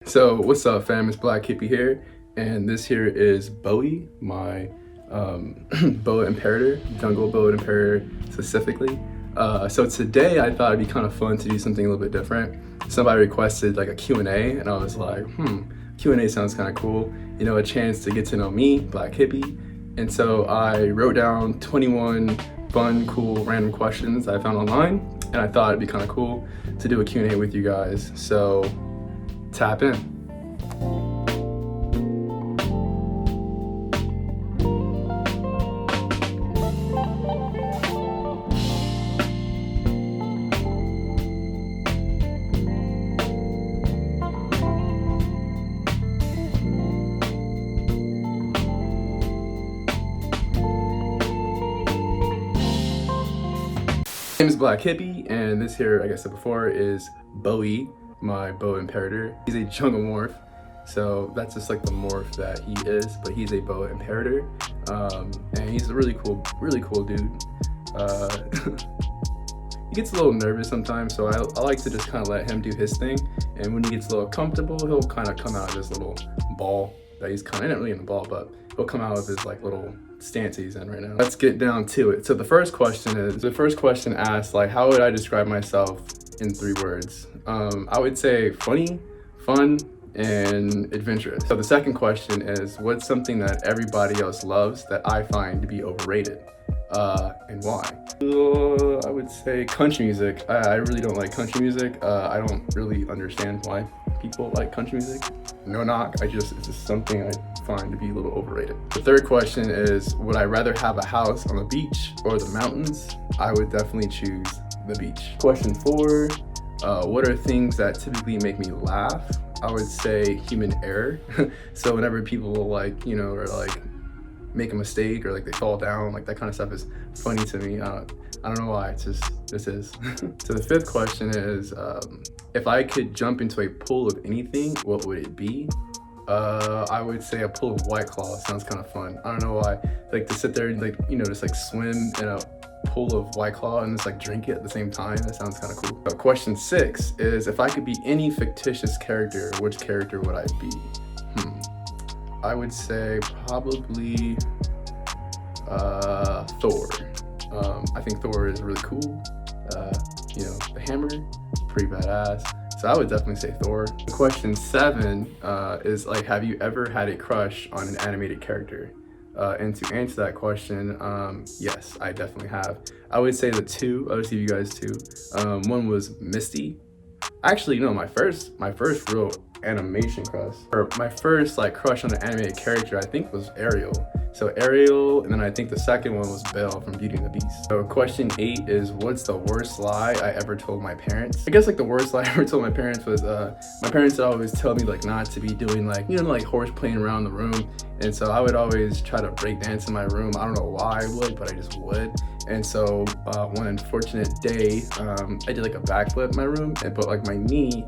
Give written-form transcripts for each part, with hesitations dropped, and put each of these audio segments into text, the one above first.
So what's up fam, it's Blkhippiee here, and this here is Bowie, my Boa Imperator, Jungle Boa Imperator specifically. So today I thought it'd be kind of fun to do something a little bit different. Somebody requested like a Q&A, and I was like, Q&A sounds kind of cool. You know, a chance to get to know me, Blkhippiee. And so I wrote down 21 fun, cool, random questions I found online, and I thought it'd be kind of cool to do a Q&A with you guys. So tap in. My name is Blkhippiee, and this here, like I said before, is Bowie, my Boa Imperator. He's a jungle morph, so that's just like the morph that he is, but he's a Boa Imperator, and he's a really cool dude. He gets a little nervous sometimes, so I like to just kind of let him do his thing, and when he gets a little comfortable, he'll kind of come out of this little ball that he's kind of, not really in the ball, but he'll come out of his like little stance he's in right now. Let's get down to it. So the first question asks, like, how would I describe myself in 3 words? I would say funny, fun, and adventurous. So the second question is, what's something that everybody else loves that I find to be overrated, and why? I would say country music. I really don't like country music. I don't really understand why people like country music. No knock, it's just something I find to be a little overrated. The third question is, would I rather have a house on the beach or the mountains? I would definitely choose the beach. Question 4, what are things that typically make me laugh? I would say human error. So whenever people like, you know, or like make a mistake or like they fall down, like that kind of stuff is funny to me. I don't know why, this is. So the 5th question is, if I could jump into a pool of anything, what would it be? I would say a pool of White Claw. Sounds kind of fun. I don't know why. Like to sit there and like, you know, just like swim in a pool of White Claw and just like drink it at the same time. That sounds kind of cool. Question 6 is, if I could be any fictitious character, which character would I be? I would say probably Thor. I think Thor is really cool. You know, the hammer, pretty badass. So I would definitely say Thor. Question 7 is like, have you ever had a crush on an animated character? And to answer that question, yes, I definitely have. I would say the 2. I'll just give you guys 2. One was Misty. Actually, no, my first real animation crush, or my first like crush on an animated character, I think was Ariel. So Ariel, and then I think the second one was Belle from Beauty and the Beast. So question 8 is, what's the worst lie I ever told my parents? I guess like the worst lie I ever told my parents was, my parents would always tell me like not to be doing like, you know, like horse playing around the room. And so I would always try to break dance in my room. I don't know why I would, but I just would. And so one unfortunate day, I did like a backflip in my room, but like my knee,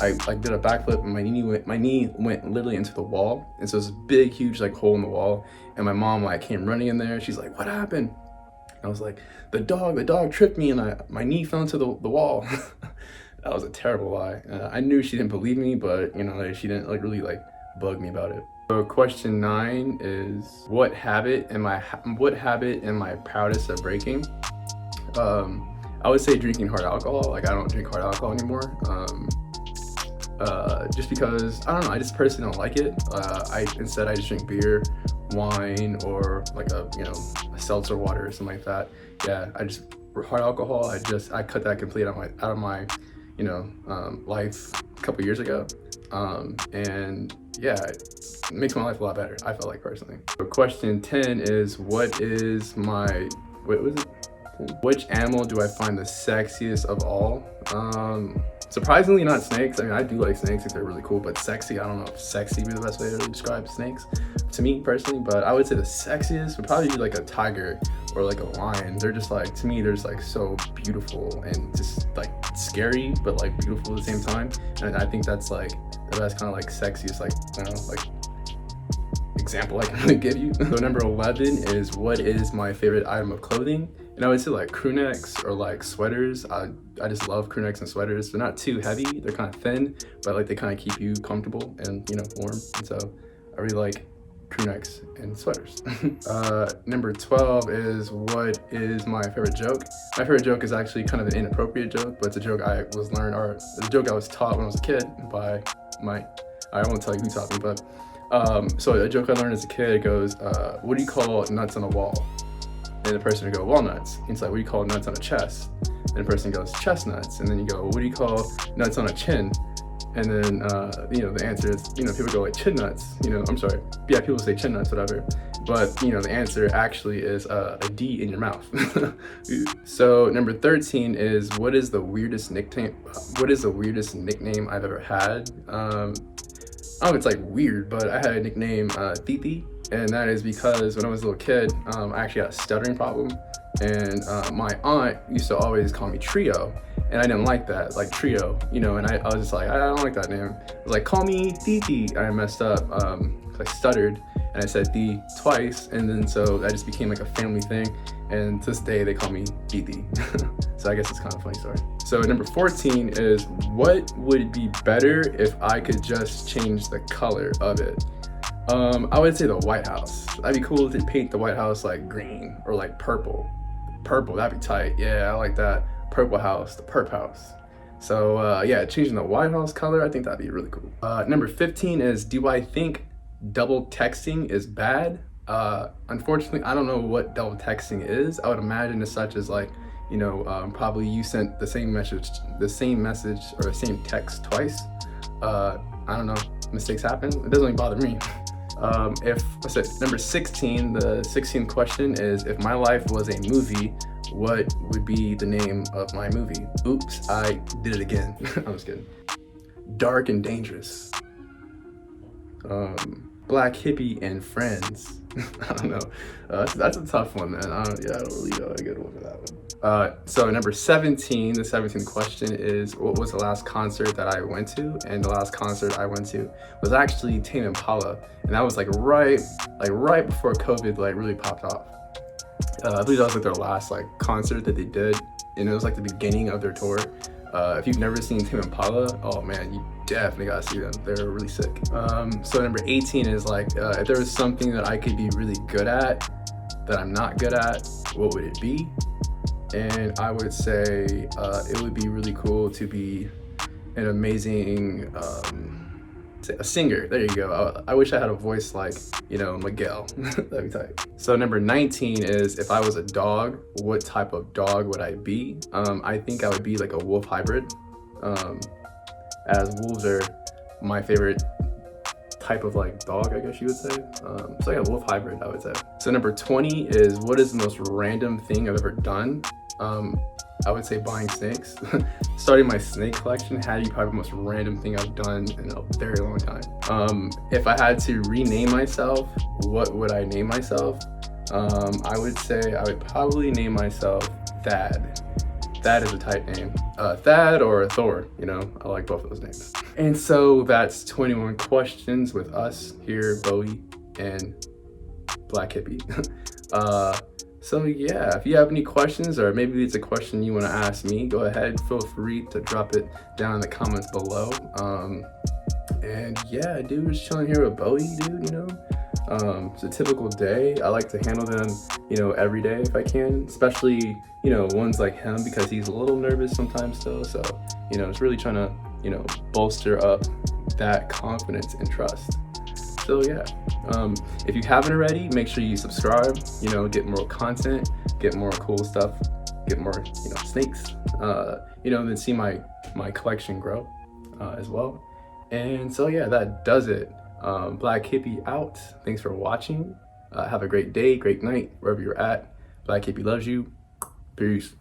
I like did a backflip and my knee went literally into the wall. And so it's a big, huge like hole in the wall. And my mom like came running in there. She's like, what happened? And I was like, the dog tripped me and my knee fell into the wall. That was a terrible lie. I knew she didn't believe me, but you know, like, she didn't like really like bug me about it. So question 9 is, what habit am I proudest of breaking? I would say drinking hard alcohol. Like I don't drink hard alcohol anymore. Just because, I don't know, I just personally don't like it. Instead I just drink beer, wine, or like a seltzer water or something like that. Yeah, hard alcohol, I cut that completely out of my life a couple years ago. And yeah, it makes my life a lot better, I feel like, personally. So question 10 is, which animal do I find the sexiest of all? Surprisingly not snakes. I mean, I do like snakes if they're really cool, but sexy, I don't know if sexy would be the best way to really describe snakes to me personally, but I would say the sexiest would probably be like a tiger or like a lion. They're just like, to me, they're just like so beautiful and just like scary, but like beautiful at the same time. And I think that's like the best kind of like sexiest, like, I don't know, like example I can really give you. So number 11 is, what is my favorite item of clothing? And I would say like crew necks or like sweaters. I just love crew necks and sweaters. They're not too heavy, they're kind of thin, but like they kind of keep you comfortable and, you know, warm. And so I really like crew necks and sweaters. Number 12 is, what is my favorite joke? My favorite joke is actually kind of an inappropriate joke, but it's a joke I was learned, or it's a joke I was taught when I was a kid by I won't tell you who taught me, but so a joke I learned as a kid, it goes, what do you call nuts on a wall? And the person would go, walnuts. And it's like, what do you call nuts on a chest? And the person goes, chestnuts. And then you go, what do you call nuts on a chin? And then, you know, the answer is, you know, people go like chin nuts, you know, I'm sorry. Yeah, people say chin nuts, whatever. But, you know, the answer actually is a D in your mouth. So number 13 is, what is the weirdest nickname I've ever had? Oh, it's like weird, but I had a nickname, Titi. And that is because when I was a little kid, I actually had a stuttering problem. And my aunt used to always call me Trio. And I didn't like that, like Trio, you know, and I was just like, I don't like that name. I was like, call me Titi. And I messed up, because I stuttered and I said D twice. And then so that just became like a family thing. And to this day, they call me Titi. So I guess it's kind of a funny story. So number 14 is, what would be better if I could just change the color of it? I would say the White House. That'd be cool to paint the White House like green or like purple. Purple, that'd be tight. Yeah, I like that. Purple house, the perp house. So yeah, changing the White House color, I think that'd be really cool. Number 15 is, do I think double texting is bad? Unfortunately, I don't know what double texting is. I would imagine it's such as like, you know, probably you sent the same message or the same text twice. I don't know, mistakes happen. It doesn't really bother me. Number 16, the 16th question is, if my life was a movie, what would be the name of my movie? Oops, I did it again. I'm just kidding. Dark and Dangerous. Blkhippiee and Friends. I don't know. That's a tough one, man. I don't really know a good one for that one. So number 17, the 17th question is, what was the last concert that I went to? And the last concert I went to was actually Tame Impala, and that was like right before COVID like really popped off. I believe that was like their last like concert that they did, and it was like the beginning of their tour. If you've never seen Tame Impala, oh man, you definitely gotta see them. They're really sick. So number 18 is like, if there was something that I could be really good at that I'm not good at, what would it be? And I would say it would be really cool to be an amazing a singer. There you go. I wish I had a voice like, you know, Miguel. That'd be tight. So number 19 is, if I was a dog, what type of dog would I be? I think I would be like a wolf hybrid, as wolves are my favorite type of like dog, I guess you would say. It's like a wolf hybrid, I would say. So number 20 is, what is the most random thing I've ever done? I would say buying snakes. Starting my snake collection had to be probably the most random thing I've done in a very long time. If I had to rename myself, what would I name myself? I would say I would probably name myself Thad. Thad is a type name. Thad or Thor, you know, I like both of those names. And so that's 21 questions with us here, Bowie and Blkhippiee. So yeah, if you have any questions, or maybe it's a question you want to ask me, go ahead, feel free to drop it down in the comments below. And yeah, dude, just chilling here with Bowie, dude, you know. It's a typical day. I like to handle them, you know, every day if I can, especially, you know, ones like him, because he's a little nervous sometimes still. So, you know, it's really trying to, you know, bolster up that confidence and trust. So yeah, if you haven't already, make sure you subscribe, you know, get more content, get more cool stuff, get more, you know, snakes, you know, and then see my collection grow as well. And so yeah, that does it. Blkhippiee out. Thanks for watching. Have a great day, great night, wherever you're at. Blkhippiee loves you. Peace.